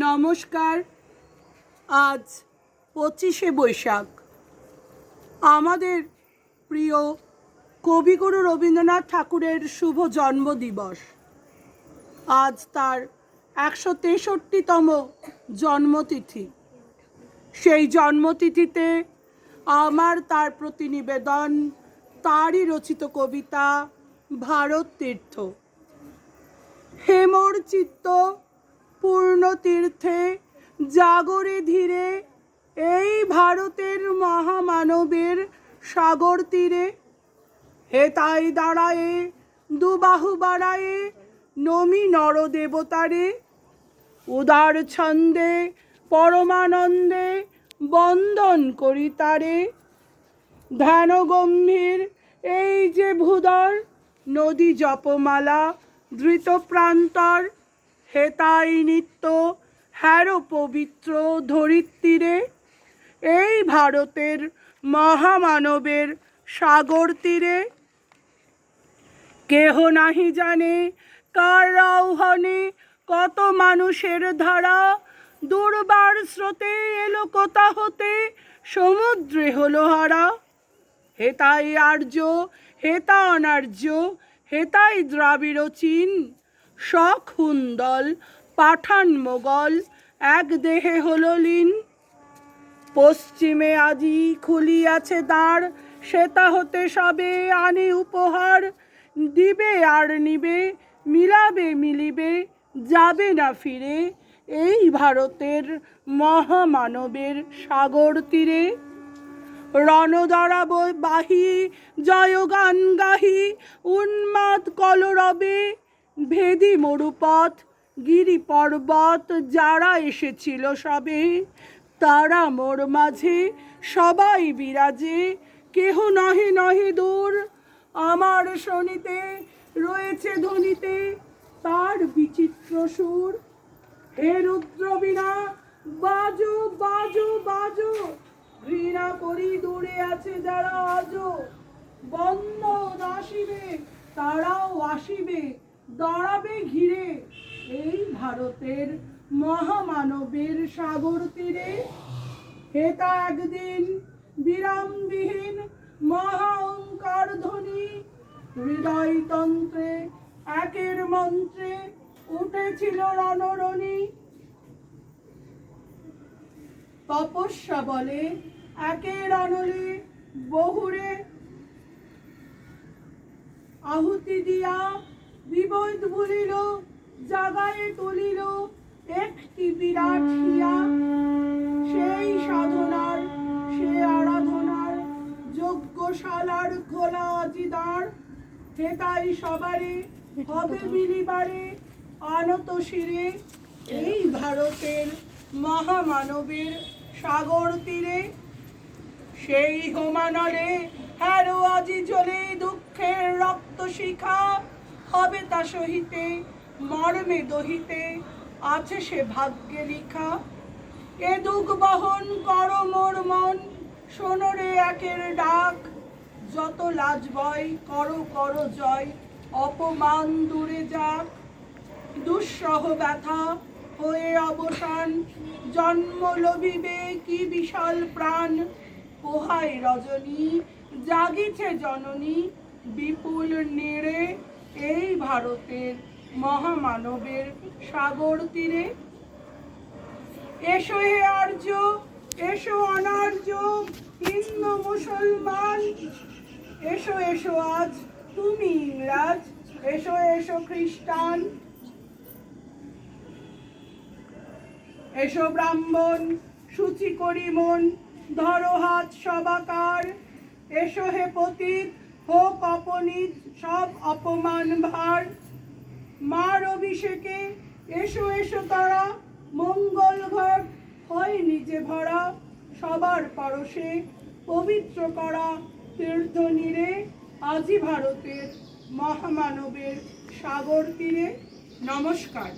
নমস্কার। আজ 25শে বৈশাখ, আমাদের প্রিয় কবিগুরু রবীন্দ্রনাথ ঠাকুরের শুভ জন্মদিবস। আজ তার 163তম জন্মতিথি। সেই জন্মতিথিতে আমার তার প্রতি নিবেদন তারই রচিত কবিতা ভারত তীর্থ। হেমর চিত্ত পূর্ণ তীর্থে জাগরে ধীরে, এই ভারতের মহামানবের সাগর তীরে। হেতাই দাঁড়ায়ে দুবাহু বাড়ায়ে, নমি নর দেবতারে। উদার ছন্দে পরমানন্দে বন্দন করি তারে। ধ্যান গম্ভীর এই যে ভূধর, নদী জপমালা ধৃত প্রান্তর। হেতাই নিত্য হ্যারো পবিত্র ধরিত্রীরে, এই ভারতের মহামানবের সাগর তীরে। কেহ নাহি জানে কার আহ্বানে কত মানুষের ধারা, দুর্বার স্রোতে এলো কোথা হতে সমুদ্রে হলো হারা। হেতাই আর্য হেতা অনার্য, হেতাই দ্রাবিড় চীন, সখুন্দল পাঠান মোগল এক দেহে হলো লীন। পশ্চিমে আজি খুলিয়াছে দ্বার, শ্বেতা হতে সবে আনে উপহার। দিবে আর নিবে, মিলাবে মিলিবে, যাবে না ফিরে, এই ভারতের মহামানবের সাগর তীরে। রণদরা বাহি জয়গান গাহি, উন্মাদ কলরবে ভেদি মরুপথ গিরি পর্বত। যারা এসেছিল সবে, তারা মোর মাঝে সবাই বিরাজে। কেহ নহে নহে দূর, আমার শনিতে রয়েছে ধ্বনিতে তার বিচিত্র সুর। হে রুদ্রবীণা বাজো বাজো বাজো, ঘৃণা করি দূরে আছে যারা আজো। বন্দন আসিবে তারাও আসিবে, দাঁড়াবে ঘিরে, এই ভারতের মহামানবের সাগর তীরে। হেতা একদিন বিরামবিহীন মহা ওঙ্কার ধ্বনি, হৃদয়তন্ত্রে একের মন্ত্রে উঠেছিল রণরণী। তপস্যা বলে একের অনলে বহুরে আহুতি দিয়া, বিবোধ ভুলিল জাগায়ে তুলিল একটি বিরাট হিয়া। সেই সাধনার সে আরাধনার যজ্ঞশালার খোলা আজি দ্বার। হেতাই সবারে হবে মিলিবারে আনত শিরে, এই ভারতের মহামানবের সাগর তীরে। সেই হোমানলে হ্যারো আজি জ্বলে দুঃখের রক্ত শিখা, হবে তা সহিতে মর্মে দহিতে আছে সে ভাগ্যে লিখা। এ দুঃখ বহন কর মোর মন, শোনরে একের ডাক। যত লাজ ভয় করো করো জয়, অপমান দূরে যাক। দুঃসহ ব্যথা হয়ে অবসান, জন্ম লভিবে কি বিশাল প্রাণ। পোহায় রজনী জাগিছে জননী, বিপুল নীড়ে, এই ভারতের মহামানবের সাগর তীরে। এসো হে আর্য এসো অনার্য, হিন্দু মুসলমান, এসো এসো আজ তুমি ইংরাজ, এসো এসো খ্রিস্টান। এসো ব্রাহ্মণ সূচি করি মন, ধরো হাত সবাকার। এসো হে পতিত হোক অপনীত সব অপমান ভার। মার অভিষেকে এসো এসো তারা, মঙ্গল ঘট হয় নিজে ভরা। সবার পরশে পবিত্র করা তীর্থ নীরে, আজি ভারতের মহামানবের সাগর তীরে। নমস্কার।